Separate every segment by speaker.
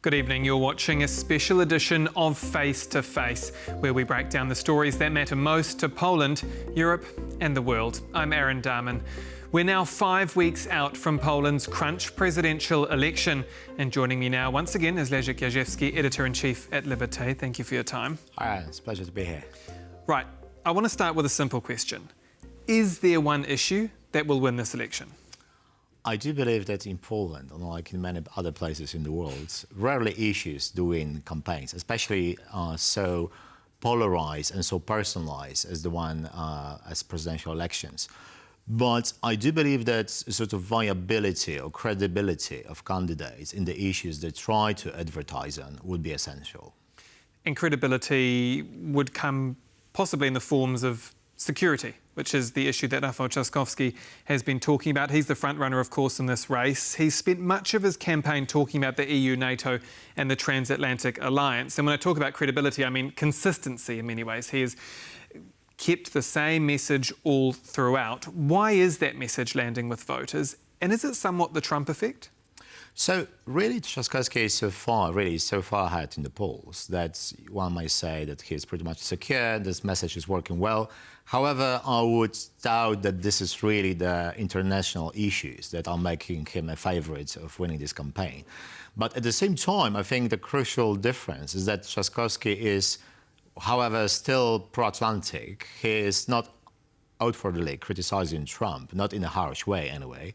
Speaker 1: Good evening. You're watching a special edition of Face to Face, where we break down the stories that matter most to Poland, Europe and the world. I'm Aaron Dahmen. We're now 5 weeks out from Poland's crunch presidential election. And joining me now once again is Leszek, Jażdżewski, Editor-in-Chief at Liberte. Thank you for your time.
Speaker 2: Hi, it's a pleasure to be here.
Speaker 1: Right, I want to start with a simple question. Is there one issue that will win this election?
Speaker 2: I do believe that in Poland, unlike in many other places in the world, rarely issues do win campaigns, especially so polarized and so personalized as the one as presidential elections. But I do believe that sort of viability or credibility of candidates in the issues they try to advertise on would be essential.
Speaker 1: And credibility would come possibly in the forms of security, which is the issue that Rafał Jażdżewski has been talking about. He's the front runner, of course, in this race. He's spent much of his campaign talking about the EU, NATO and the transatlantic alliance. And when I talk about credibility, I mean consistency in many ways. He has kept the same message all throughout. Why is that message landing with voters? And is it somewhat the Trump effect?
Speaker 2: So really, Jażdżewski is so far ahead in the polls that one might say that he's pretty much secure, this message is working well. However, I would doubt that this is really the international issues that are making him a favorite of winning this campaign. But at the same time, I think the crucial difference is that Jażdżewski is, however, still pro-Atlantic. He is not outwardly criticizing Trump, not in a harsh way anyway.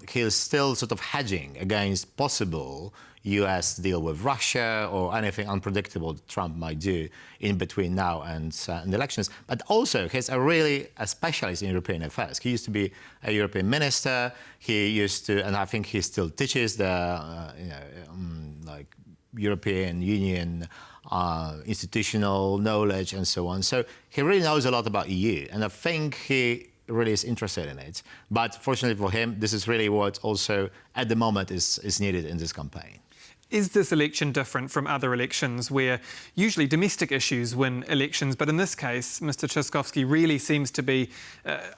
Speaker 2: He is still sort of hedging against possible US deal with Russia or anything unpredictable that Trump might do in between now and the elections. But also, he's a specialist in European affairs. He used to be a European minister. He used to, and I think he still teaches the, like European Union institutional knowledge and so on. So he really knows a lot about EU, and I think he really is interested in it. But fortunately for him, this is really what also at the moment is needed in this campaign.
Speaker 1: Is this election different from other elections where usually domestic issues win elections, but in this case, Mr. Jażdżewski really seems to be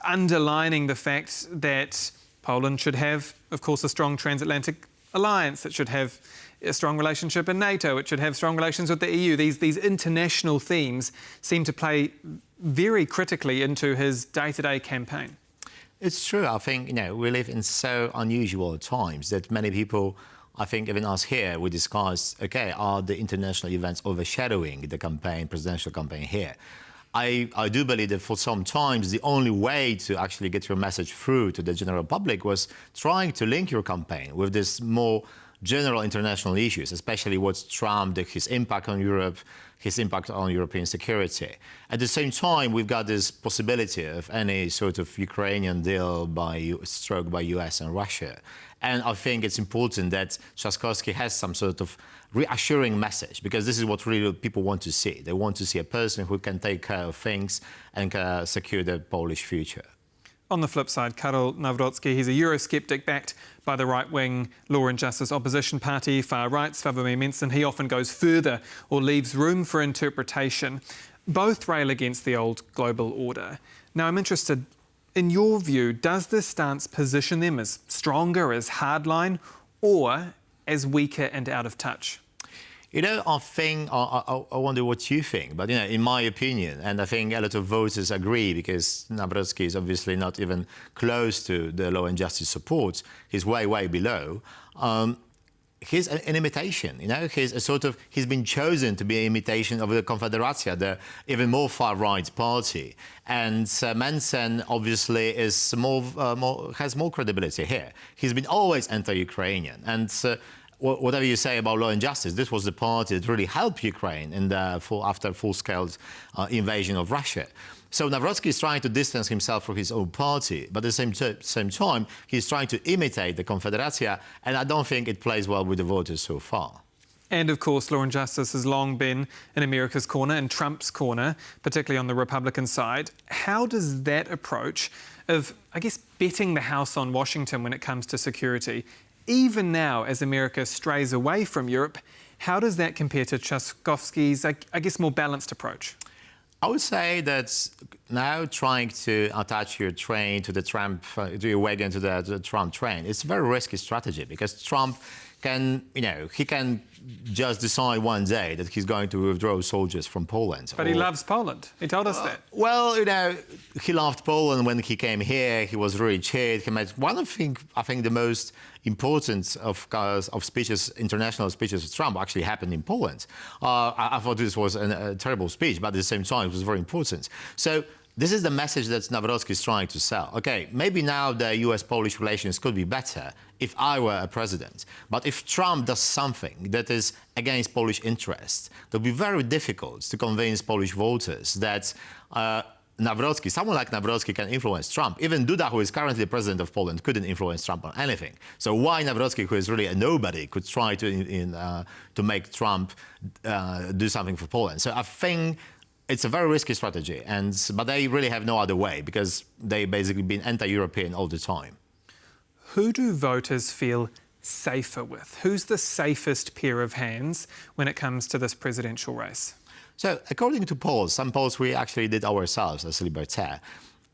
Speaker 1: underlining the fact that Poland should have, of course, a strong transatlantic alliance, it should have a strong relationship in NATO, it should have strong relations with the EU. These international themes seem to play very critically into his day-to-day campaign.
Speaker 2: It's true. I think, we live in so unusual times that many people, I think even us here, we discuss, okay, are the international events overshadowing the campaign, presidential campaign here? I do believe that for some times the only way to actually get your message through to the general public was trying to link your campaign with this more general international issues, especially what's Trump, his impact on Europe, his impact on European security. At the same time, we've got this possibility of any sort of Ukrainian deal struck by US and Russia. And I think it's important that Jażdżewski has some sort of reassuring message, because this is what really people want to see. They want to see a person who can take care of things and secure the Polish future.
Speaker 1: On the flip side, Karol Nawrocki, he's a Eurosceptic backed by the right-wing Law and Justice opposition party, far right, Sławomir Mencen. He often goes further or leaves room for interpretation. Both rail against the old global order. Now, I'm interested, in your view, does this stance position them as stronger, as hardline, or as weaker and out of touch?
Speaker 2: I think, I wonder what you think, but, in my opinion, and I think a lot of voters agree, because Nawrocki is obviously not even close to the Law and Justice support. He's way, way below. He's an imitation, he's been chosen to be an imitation of the Konfederacja, the even more far-right party. And Mencen obviously is has more credibility here. He's been always anti-Ukrainian. And whatever you say about Law and Justice, this was the party that really helped Ukraine after full-scale invasion of Russia. So Nawrocki is trying to distance himself from his own party, but at the same time, he's trying to imitate the Konfederacja, and I don't think it plays well with the voters so far.
Speaker 1: And of course, Law and Justice has long been in America's corner and Trump's corner, particularly on the Republican side. How does that approach of, I guess, betting the house on Washington when it comes to security, even now as America strays away from Europe, how does that compare to Jażdżewski's, I guess, more balanced approach?
Speaker 2: I would say that now trying to attach your train to the Trump, to your wagon to the Trump train, it's a very risky strategy, because Trump he can just decide one day that he's going to withdraw soldiers from Poland.
Speaker 1: But he loves Poland. He told us that.
Speaker 2: Well, he loved Poland when he came here. He was really cheered. He made one of I think the most important of speeches, international speeches of Trump actually happened in Poland. I thought this was a terrible speech, but at the same time, it was very important. So this is the message that Nawrocki is trying to sell. Okay, maybe now the US-Polish relations could be better if I were a president. But if Trump does something that is against Polish interests, it will be very difficult to convince Polish voters that someone like Nawrocki can influence Trump. Even Duda, who is currently president of Poland, couldn't influence Trump on anything. So why Nawrocki, who is really a nobody, could try to make Trump do something for Poland? So I think it's a very risky strategy, but they really have no other way because they've basically been anti-European all the time.
Speaker 1: Who do voters feel safer with? Who's the safest pair of hands when it comes to this presidential race?
Speaker 2: So according to polls, some polls we actually did ourselves as Liberte,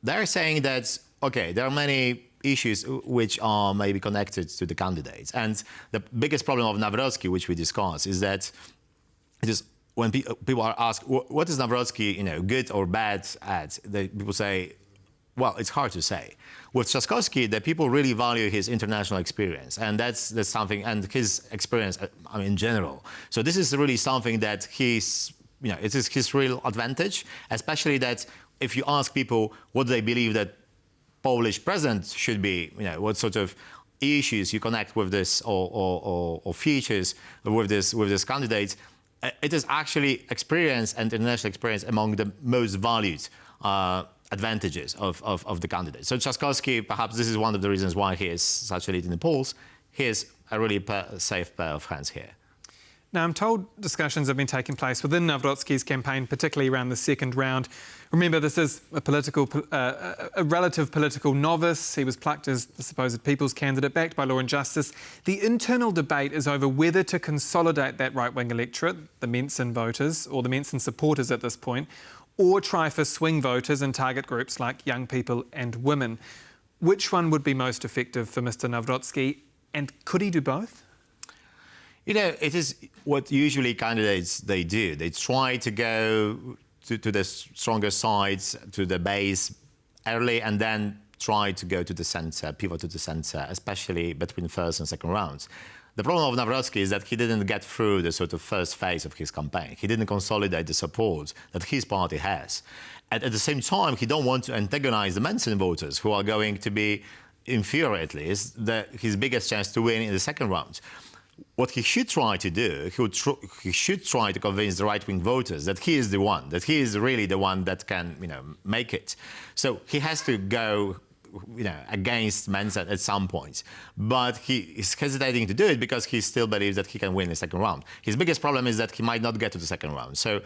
Speaker 2: they're saying that, okay, there are many issues which are maybe connected to the candidates. And the biggest problem of Nawrocki, which we discussed, is that it is when people are asked, what is Nawrocki, good or bad at, people say, well, it's hard to say. With Trzaskowski, the people really value his international experience, and that's something, and his experience, in general. So this is really something that it is his real advantage, especially that if you ask people what they believe that Polish president should be, what sort of issues you connect with this or features with this candidate, it is actually experience and international experience among the most valued advantages of the candidate. So Trzaskowski, perhaps this is one of the reasons why he is such a lead in the polls. He is a really safe pair of hands here.
Speaker 1: Now, I'm told discussions have been taking place within Nawrocki's campaign, particularly around the second round. Remember, this is a relative political novice. He was plucked as the supposed People's candidate, backed by Law and Justice. The internal debate is over whether to consolidate that right-wing electorate, the Menson voters, or the Menson supporters at this point, or try for swing voters and target groups like young people and women. Which one would be most effective for Mr. Nawrocki, and could he do both?
Speaker 2: It is what usually candidates they do. They try to go to the stronger sides, to the base early, and then try to go to the centre, pivot to the centre, especially between first and second rounds. The problem of Nawrocki is that he didn't get through the sort of first phase of his campaign. He didn't consolidate the support that his party has. And at the same time, he don't want to antagonize the Menson voters, who are going to be, in theory at least, his biggest chance to win in the second round. What he should try to do, he should try to convince the right-wing voters that he is the one, that he is really the one that can, make it. So he has to go, against Menson at some point. But he is hesitating to do it because he still believes that he can win the second round. His biggest problem is that he might not get to the second round. So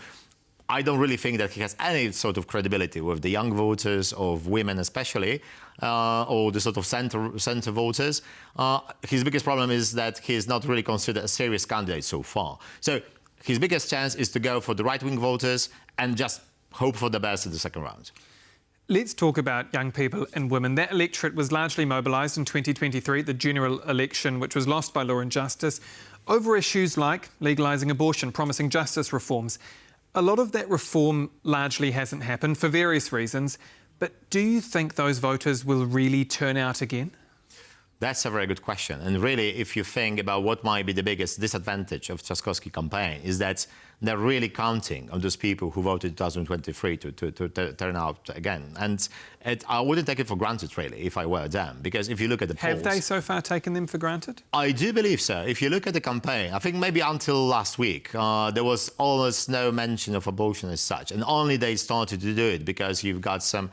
Speaker 2: I don't really think that he has any sort of credibility with the young voters, of women especially, or the sort of center voters. His biggest problem is that he is not really considered a serious candidate so far. So his biggest chance is to go for the right-wing voters and just hope for the best in the second round.
Speaker 1: Let's talk about young people and women. That electorate was largely mobilised in 2023, the general election, which was lost by Law and Justice, over issues like legalising abortion, promising justice reforms. A lot of that reform largely hasn't happened for various reasons, but do you think those voters will really turn out again?
Speaker 2: That's a very good question. And really, if you think about what might be the biggest disadvantage of Trzaskowski campaign, is that they're really counting on those people who voted in 2023 to turn out again. And I wouldn't take it for granted, really, if I were them, because if you look at the polls...
Speaker 1: Have they so far taken them for granted?
Speaker 2: I do believe so. If you look at the campaign, I think maybe until last week, there was almost no mention of abortion as such. And only they started to do it because you've got some...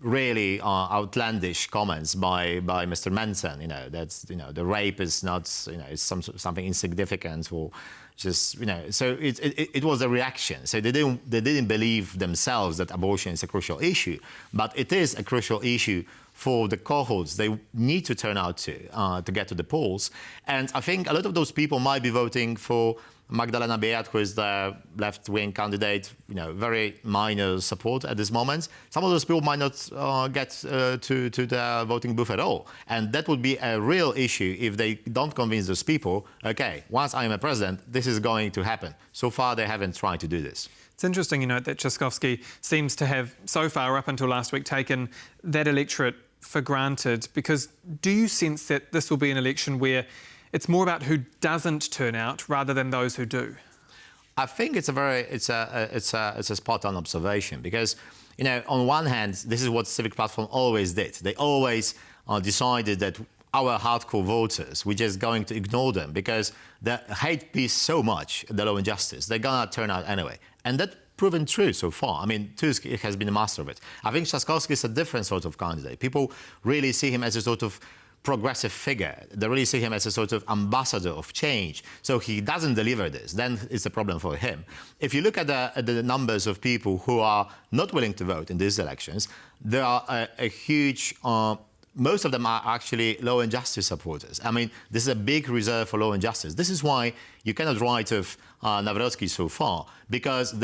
Speaker 2: really outlandish comments by Mr. Menson, that's, the rape is not, it's something insignificant or just, so it was a reaction. So they didn't believe themselves that abortion is a crucial issue, but it is a crucial issue for the cohorts they need to turn out to get to the polls. And I think a lot of those people might be voting for Magdalena Biejat, who is the left-wing candidate, very minor support at this moment. Some of those people might not get to the voting booth at all. And that would be a real issue if they don't convince those people, okay, once I am a president, this is going to happen. So far, they haven't tried to do this.
Speaker 1: It's interesting, that Jażdżewski seems to have, so far, up until last week, taken that electorate for granted. Because do you sense that this will be an election where it's more about who doesn't turn out rather than those who do?
Speaker 2: I think it's a spot-on observation because, on one hand, this is what Civic Platform always did. They always decided that our hardcore voters, we're just going to ignore them because they hate peace so much, the law and justice, they're gonna turn out anyway. And that's proven true so far. I mean, Tusk has been a master of it. I think Trzaskowski is a different sort of candidate. People really see him as a sort of progressive figure. They really see him as a sort of ambassador of change. So he doesn't deliver this, then it's a problem for him. If you look at the numbers of people who are not willing to vote in these elections, there are a huge, most of them are actually law and justice supporters. I mean, this is a big reserve for law and justice. This is why you cannot write of Nawrocki so far, because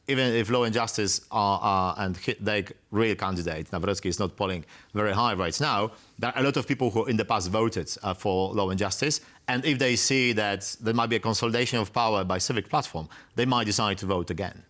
Speaker 2: even if law and justice and their real candidate, Nawrocki, is not polling very high right now, there are a lot of people who in the past voted for law and justice. And if they see that there might be a consolidation of power by Civic Platform, they might decide to vote again.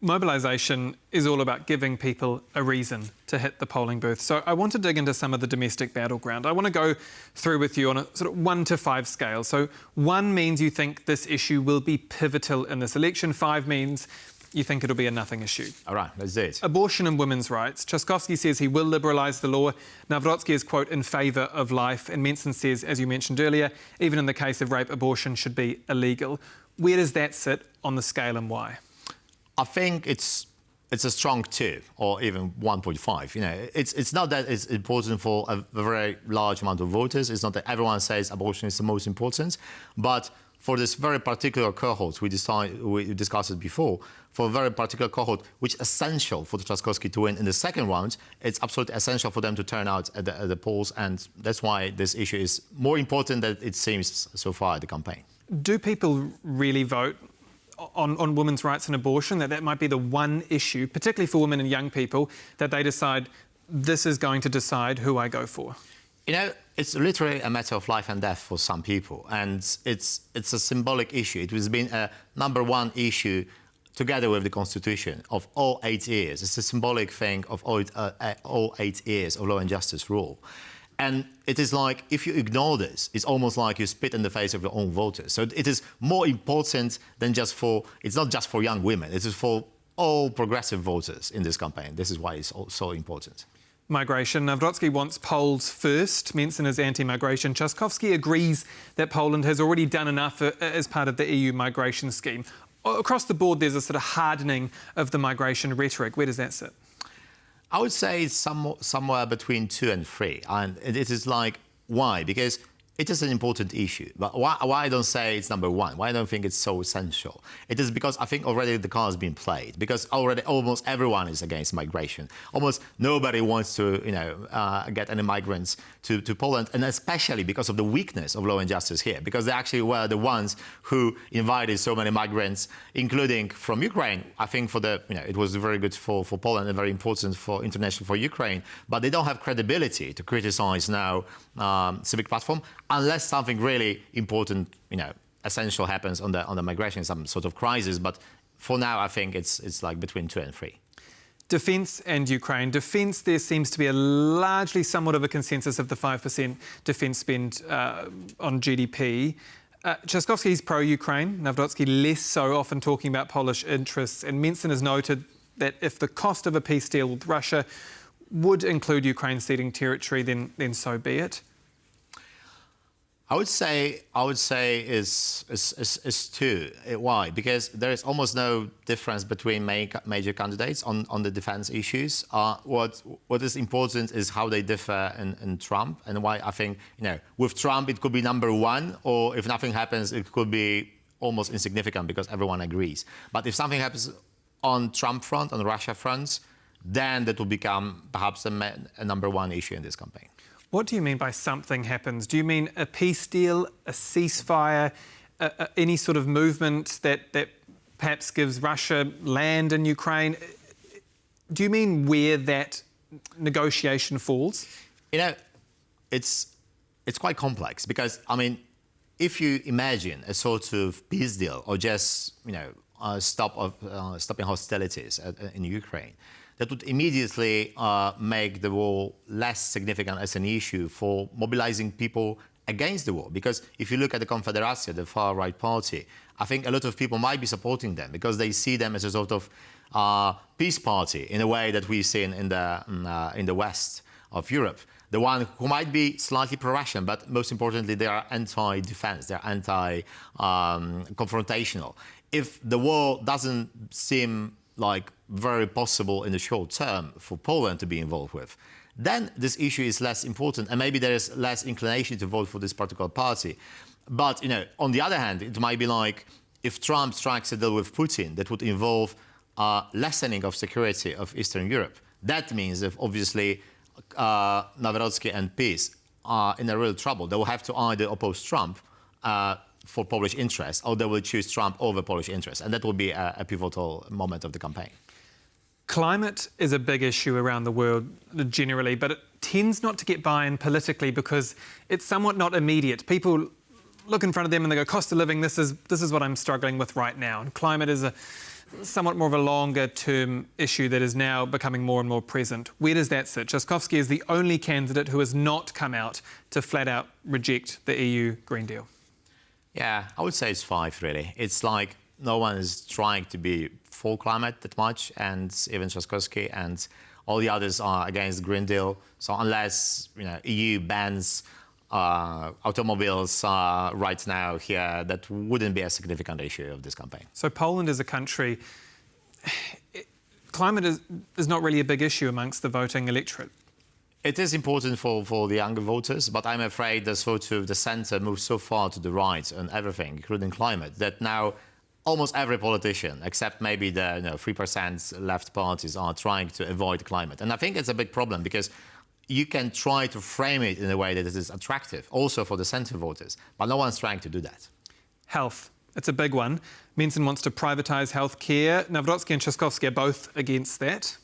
Speaker 1: Mobilisation is all about giving people a reason to hit the polling booth. So I want to dig into some of the domestic battleground. I want to go through with you on a sort of 1 to 5 scale. So 1 means you think this issue will be pivotal in this election. 5 means you think it'll be a nothing issue.
Speaker 2: All right, let's do it.
Speaker 1: Abortion and women's rights. Trzaskowski says he will liberalise the law. Nawrocki is, quote, in favour of life. And Menson says, as you mentioned earlier, even in the case of rape, abortion should be illegal. Where does that sit on the scale and why?
Speaker 2: I think it's a strong 2 or even 1.5. It's not that it's important for a very large amount of voters. It's not that everyone says abortion is the most important, but for this very particular cohort, we discussed it before, for a very particular cohort, which is essential for Trzaskowski to win in the second round, it's absolutely essential for them to turn out at the polls, and that's why this issue is more important than it seems so far at the campaign.
Speaker 1: Do people really vote on women's rights and abortion, that might be the one issue, particularly for women and young people, that they decide this is going to decide who I go for?
Speaker 2: It's literally a matter of life and death for some people, and it's a symbolic issue. It has been a #1 issue together with the Constitution of all 8 years. It's a symbolic thing of all 8 years of law and justice rule. And it is like, if you ignore this, it's almost like you spit in the face of your own voters. So it is more important than it's not just for young women, it is for all progressive voters in this campaign. This is why it's so important.
Speaker 1: Migration. Nawrocki wants Poles first. Menson is anti-migration. Trzaskowski agrees that Poland has already done enough as part of the EU migration scheme. Across the board, there's a sort of hardening of the migration rhetoric. Where does that sit?
Speaker 2: I would say it's somewhere between 2 and 3. And it is like, why? Because it is an important issue. But why I don't say it's #1? Why I don't think it's so essential? It is because I think already the card has been played. Because already almost everyone is against migration. Almost nobody wants to, get any migrants to Poland, and especially because of the weakness of law and justice here. Because they actually were the ones who invited so many migrants, including from Ukraine. I think it was very good for Poland and very important for Ukraine. But they don't have credibility to criticize now Civic Platform, unless something really important, essential happens on the migration, some sort of crisis. But for now, I think it's like between 2 and 3.
Speaker 1: Defence and Ukraine. Defence, there seems to be largely somewhat of a consensus of the 5% defence spend on GDP. Trzaskowski's pro-Ukraine, Nawrocki less so, often talking about Polish interests. And Menson has noted that if the cost of a peace deal with Russia would include Ukraine ceding territory, then so be it.
Speaker 2: I would say is 2. Why? Because there is almost no difference between major candidates on the defense issues. What is important is how they differ in Trump, and why I think with Trump it could be #1, or if nothing happens it could be almost insignificant because everyone agrees. But if something happens on Trump front, on Russia fronts, then that will become perhaps a number one issue in this campaign.
Speaker 1: What do you mean by something happens? Do you mean a peace deal, a ceasefire, any sort of movement that perhaps gives Russia land in Ukraine? Do you mean where that negotiation falls?
Speaker 2: You know, it's quite complex because, I mean, if you imagine a sort of peace deal or just, you know, stopping hostilities in Ukraine, that would immediately make the war less significant as an issue for mobilizing people against the war. Because if you look at the Confederacja, the far-right party, I think a lot of people might be supporting them because they see them as a sort of peace party in a way that we've seen in the west of Europe. The one who might be slightly pro-Russian, but most importantly, they are anti-defense, they're anti-confrontational. If the war doesn't seem like very possible in the short term for Poland to be involved with, then this issue is less important, and maybe there is less inclination to vote for this particular party. But, you know, on the other hand, it might be like if Trump strikes a deal with Putin that would involve lessening of security of Eastern Europe. That means that obviously Nawrocki and PiS are in a real trouble. They will have to either oppose Trump for Polish interests, or they will choose Trump over Polish interests. And that will be a pivotal moment of the campaign.
Speaker 1: Climate is a big issue around the world generally, but it tends not to get buy-in politically because it's somewhat not immediate. People look in front of them and they go, cost of living, this is what I'm struggling with right now. And climate is a somewhat more of a longer-term issue that is now becoming more and more present. Where does that sit? Jażdżewski is the only candidate who has not come out to flat-out reject the EU Green Deal.
Speaker 2: Yeah, I would say it's 5, really. It's like no one is trying to be for climate that much, and even Jażdżewski and all the others are against the Green Deal. So unless, you know, EU bans automobiles right now here, that wouldn't be a significant issue of this campaign.
Speaker 1: So Poland as a country, climate is not really a big issue amongst the voting electorate.
Speaker 2: It is important for the younger voters, but I'm afraid the centre moves so far to the right on everything, including climate, that now almost every politician, except maybe the 3% left parties, are trying to avoid climate. And I think it's a big problem because you can try to frame it in a way that it is attractive, also for the centre voters, but no one's trying to do that.
Speaker 1: Health. It's a big one. Menzen wants to privatise healthcare. Nawrocki and Jażdżewski are both against that.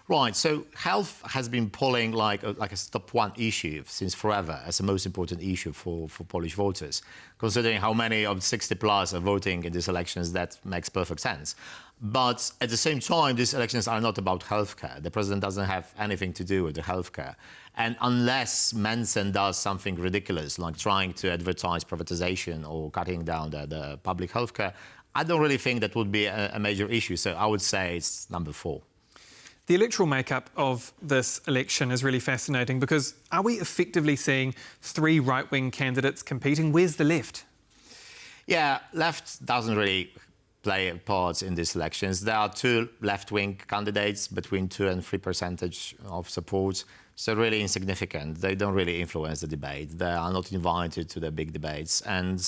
Speaker 2: Right, so health has been polling like a top one issue since forever as the most important issue for Polish voters. Considering how many of 60 plus are voting in these elections, that makes perfect sense. But at the same time, these elections are not about healthcare. The president doesn't have anything to do with the healthcare. And unless Menzen does something ridiculous, like trying to advertise privatization or cutting down the public healthcare, I don't really think that would be a major issue. So I would say it's number 4.
Speaker 1: The electoral makeup of this election is really fascinating because are we effectively seeing 3 right-wing candidates competing? Where's the left?
Speaker 2: Yeah, left doesn't really play a part in these elections. There are 2 left-wing candidates between 2 and 3% of support. So really insignificant. They don't really influence the debate. They are not invited to the big debates. And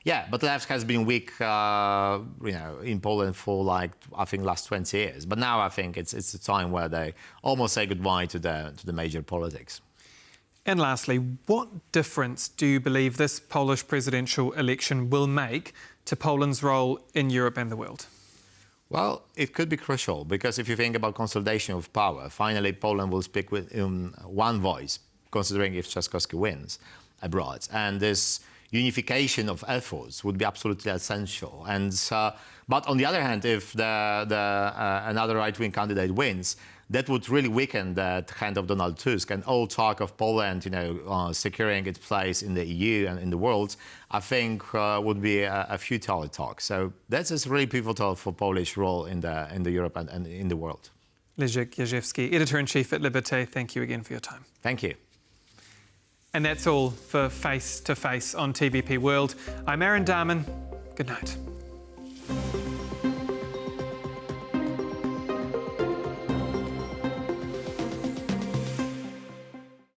Speaker 2: yeah, but left has been weak, in Poland for like, I think, last 20 years. But now I think it's a time where they almost say goodbye to the major politics.
Speaker 1: And lastly, what difference do you believe this Polish presidential election will make to Poland's role in Europe and the world?
Speaker 2: Well, it could be crucial because if you think about consolidation of power, finally Poland will speak with one voice, considering if Jażdżewski wins abroad. And this unification of efforts would be absolutely essential. And but on the other hand, if another right-wing candidate wins, that would really weaken the hand of Donald Tusk, and all talk of Poland, securing its place in the EU and in the world, I think would be a futile talk. So that is really pivotal for Polish role in the Europe and in the world.
Speaker 1: Leszek Jażdżewski, Editor-in-Chief at Liberte, thank you again for your time.
Speaker 2: Thank you.
Speaker 1: And that's all for Face to Face on TVP World. I'm Dahmen. Good night.